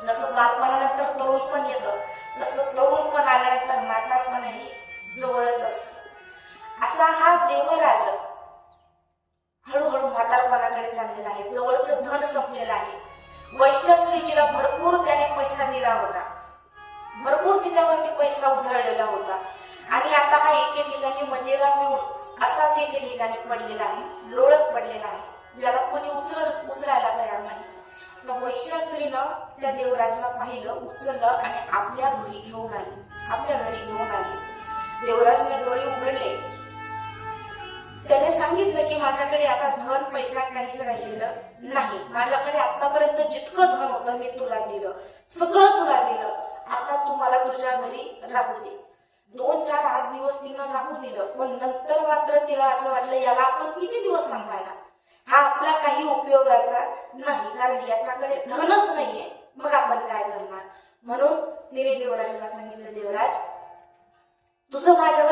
जसं बालपणानंतर तरुणपण येतं, तसं तरुणपण आल्यानंतर म्हातारपणही जवळच असतं. असा हा देवराज हळूहळू म्हातारपणाकडे चाललेला आहे. जवळचं धन संपलेलं आहे. वैश्यश्रीजीला भरपूर त्याने पैसा दिला होता, भरपूर तिच्यावरती पैसा उधळलेला होता आणि आता हा एके ठिकाणी मंदिरा पिऊन असाच एके ठिकाणी पडलेला आहे, लोळत पडलेला आहे, ज्याला कोणी उचलायला तयार नाही. तर वैश्यश्रीनं त्या देवराजाला पाहिलं, उचललं आणि आपल्या घरी घेऊन आली. देवराजाने डोळे उघडले. त्याने सांगितलं की माझ्याकडे आता धन पैसा काहीच राहिलेलं नाही. माझ्याकडे आतापर्यंत जितकं धन होतं मी तुला दिलं, सगळं तुला दिलं. आता तू मला तुझ्या घरी राहू दे. 2, 4, 8 दिवस तिनं राहू दिलं, पण नंतर मात्र तिला असं वाटलं याला आपण किती दिवस सांभाळणार, हा आपला काही उपयोगाचा नाही, कारण याच्याकडे धनच नाहीये, मग आपण काय करणार. म्हणून तिने देवराजाला सांगितलं, देवराज तुझं माझ्यावर